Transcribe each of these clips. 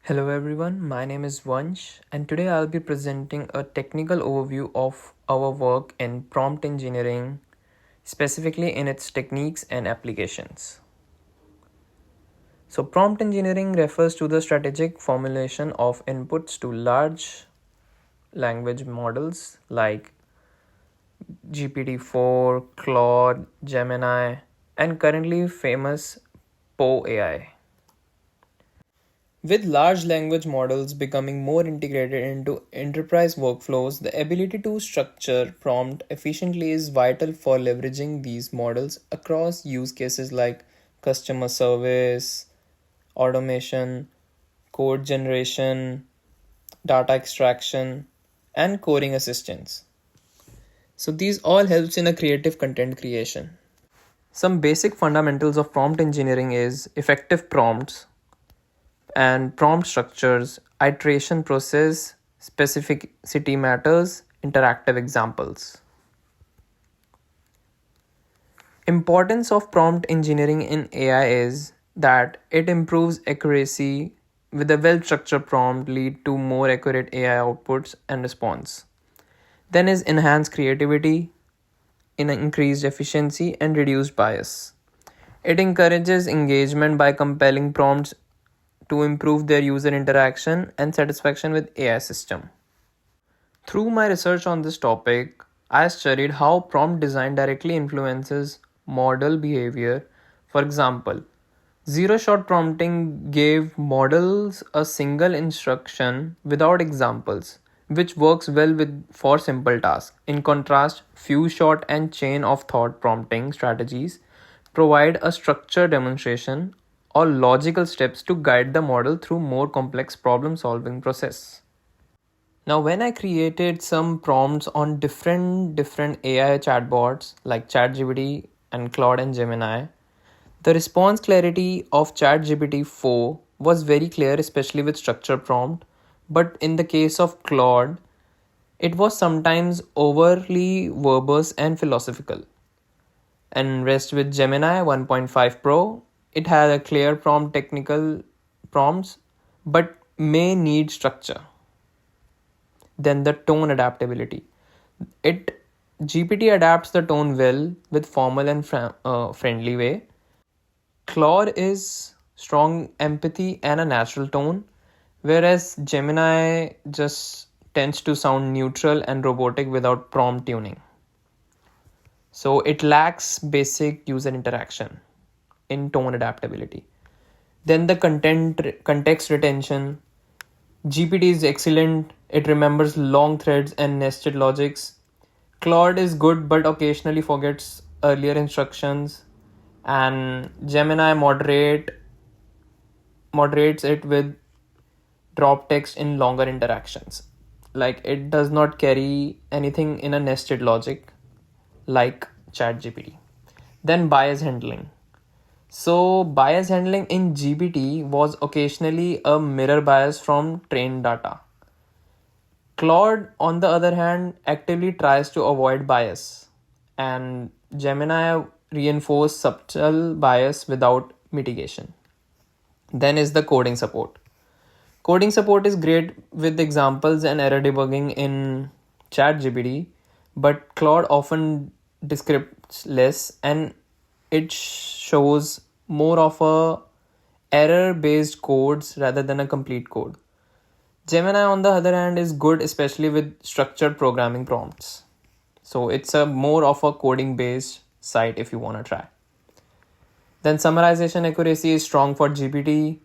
Hello everyone, my name is Vansh, and today I'll be presenting a technical overview of our work in prompt engineering, specifically in its techniques and applications. So, prompt engineering refers to the strategic formulation of inputs to large language models like GPT-4, Claude, Gemini, and currently famous Poe AI. With large language models becoming more integrated into enterprise workflows, the ability to structure prompt efficiently is vital for leveraging these models across use cases like customer service, automation, code generation, data extraction, and coding assistance. So these all helps in a creative content creation. Some basic fundamentals of prompt engineering is effective prompts, and prompt structures, iteration process, specificity matters, interactive examples. Importance of prompt engineering in AI is that it improves accuracy with a well-structured prompt lead to more accurate AI outputs and response. Then is enhanced creativity, in increased efficiency and reduced bias. It encourages engagement by compelling prompts to improve their user interaction and satisfaction with AI system. Through my research on this topic, I studied how prompt design directly influences model behavior. For example, zero shot prompting gave models a single instruction without examples, which works well with for simple tasks. In contrast, few shot and chain of thought prompting strategies provide a structured demonstration or logical steps to guide the model through more complex problem solving process. Now, when I created some prompts on different AI chatbots like ChatGPT and Claude and Gemini, the response clarity of ChatGPT 4 was very clear, especially with structured prompt. But in the case of Claude, it was sometimes overly verbose and philosophical. And rest with Gemini 1.5 Pro, it had a clear prompt technical prompts, but may need structure. Then the tone adaptability. It GPT adapts the tone well with formal and friendly way. Claude is strong empathy and a natural tone, whereas Gemini just tends to sound neutral and robotic without prompt tuning. So it lacks basic user interaction in tone adaptability. Then the context retention. GPT is excellent. It remembers long threads and nested logics. Claude is good but occasionally forgets earlier instructions. And Gemini moderates it with drop text in longer interactions. Like it does not carry anything in a nested logic like ChatGPT. Then bias handling. So bias handling in GPT was occasionally a mirror bias from trained data. Claude, on the other hand, actively tries to avoid bias, and Gemini reinforces subtle bias without mitigation. Then is the coding support. Coding support is great with examples and error debugging in ChatGPT, but Claude often describes less and it shows more of a error based codes rather than a complete code. Gemini, on the other hand, is good, especially with structured programming prompts. So it's a more of a coding based site if you want to try. Then summarization accuracy is strong for GPT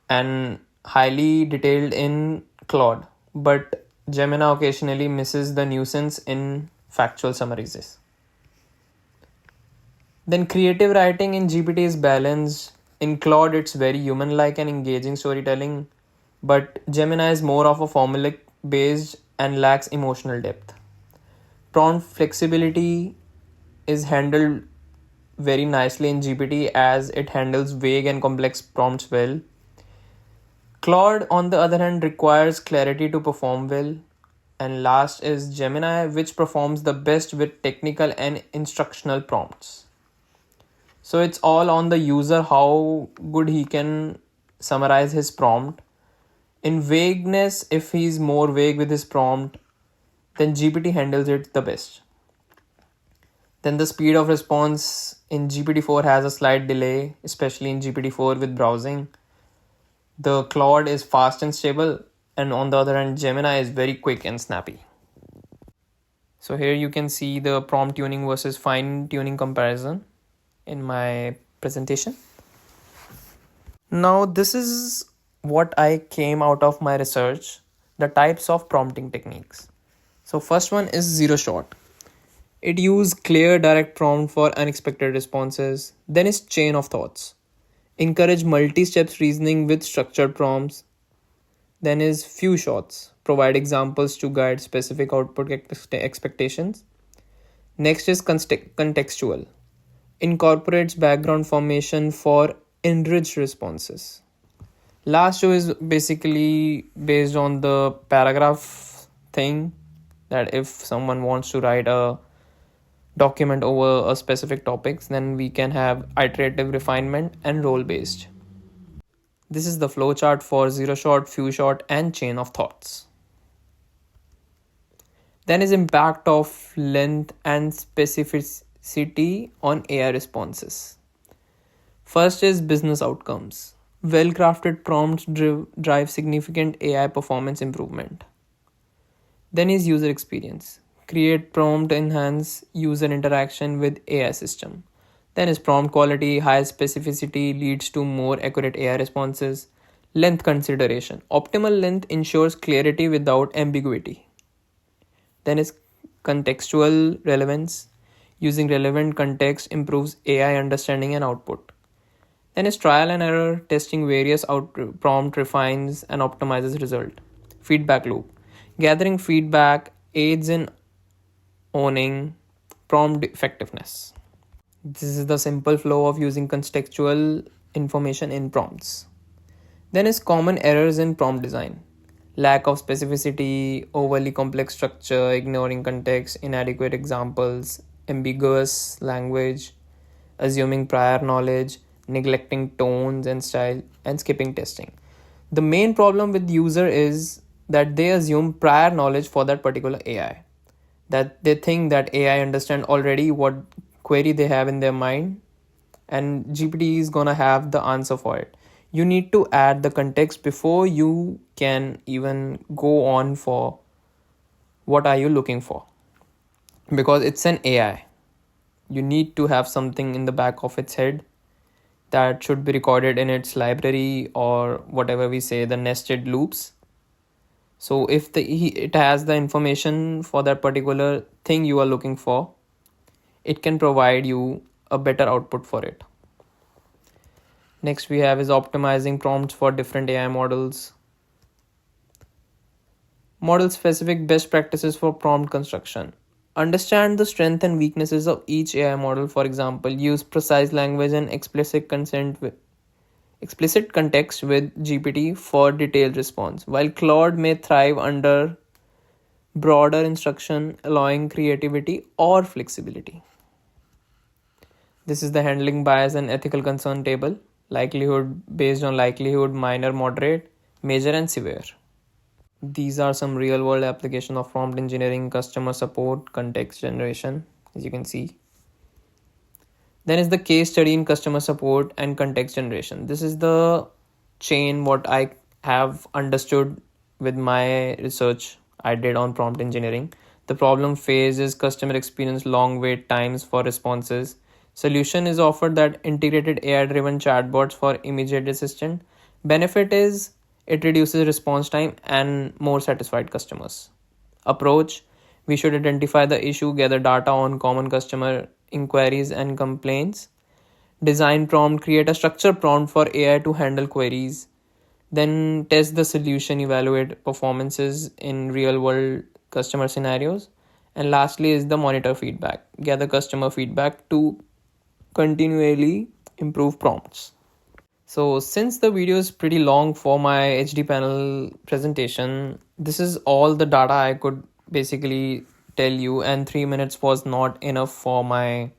and highly detailed in Claude, but Gemini occasionally misses the nuisance in factual summaries. Then creative writing in GPT is balanced. In Claude, it's very human-like and engaging storytelling, but Gemini is more of a formulaic based and lacks emotional depth. Prompt flexibility is handled very nicely in GPT as it handles vague and complex prompts well. Claude, on the other hand, requires clarity to perform well. And last is Gemini, which performs the best with technical and instructional prompts. So it's all on the user how good he can summarize his prompt. In vagueness, if he's more vague with his prompt, then GPT handles it the best. Then the speed of response in GPT-4 has a slight delay, especially in GPT-4 with browsing. The Claude is fast and stable, and on the other hand, Gemini is very quick and snappy. So here you can see the prompt tuning versus fine tuning comparison in my presentation. Now this is what I came out of my research, the types of prompting techniques. So first one is zero shot. It uses clear direct prompt for unexpected responses. Then is chain of thoughts. Encourage multi-steps reasoning with structured prompts. Then is few shots. Provide examples to guide specific output expectations. Next is contextual. Incorporates background formation for enriched responses. Last two is basically based on the paragraph thing, that if someone wants to write a document over a specific topics, then we can have iterative refinement and role based. This is the flowchart for zero shot, few shot, and chain of thoughts. Then is impact of length and specificity on AI responses. First is business outcomes. Well-crafted prompts drive significant AI performance improvement. Then is user experience. Create prompt enhance user interaction with AI system. Then is prompt quality. High specificity leads to more accurate AI responses. Length consideration. Optimal length ensures clarity without ambiguity. Then is contextual relevance. Using relevant context improves AI understanding and output. Then is trial and error. Testing various prompt refines and optimizes result. Feedback loop. Gathering feedback aids in owning prompt effectiveness. This is the simple flow of using contextual information in prompts. Then is common errors in prompt design. Lack of specificity, overly complex structure, ignoring context, inadequate examples, ambiguous language, assuming prior knowledge, neglecting tones and style, and skipping testing. The main problem with user is that they assume prior knowledge for that particular AI. That they think that AI understand already what query they have in their mind, and GPT is gonna have the answer for it. You need to add the context before you can even go on for what are you looking for, because it's an AI. You need to have something in the back of its head that should be recorded in its library, or whatever we say, the nested loops. So if it has the information for that particular thing you are looking for, it can provide you a better output for it. Next we have is optimizing prompts for different AI models. Model specific best practices for prompt construction. Understand the strengths and weaknesses of each AI model. For example, use precise language and explicit context with GPT for detailed response, while Claude may thrive under broader instruction, allowing creativity or flexibility. This is the handling bias and ethical concern table. Likelihood based on likelihood, minor, moderate, major, and severe. These are some real world application of prompt engineering, customer support, context generation, as you can see. Then is the case study in customer support and context generation. This is the chain what I have understood with my research I did on prompt engineering. The problem phase is customer experience, long wait times for responses. Solution is offered that integrated AI-driven chatbots for immediate assistance. Benefit is it reduces response time and more satisfied customers. Approach: we should identify the issue, gather data on common customer inquiries and complaints. Design prompt: create a structured prompt for AI to handle queries. Then test the solution, evaluate performances in real world customer scenarios. And lastly is the monitor feedback, gather customer feedback to continually improve prompts. So since the video is pretty long for my HD panel presentation, this is all the data I could basically tell you, and 3 minutes was not enough for my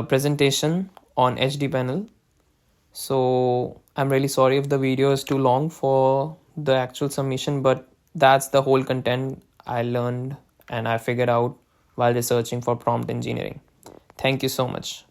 presentation on HD panel. So I'm really sorry if the video is too long for the actual submission, but that's the whole content I learned and I figured out while researching for prompt engineering. Thank you so much.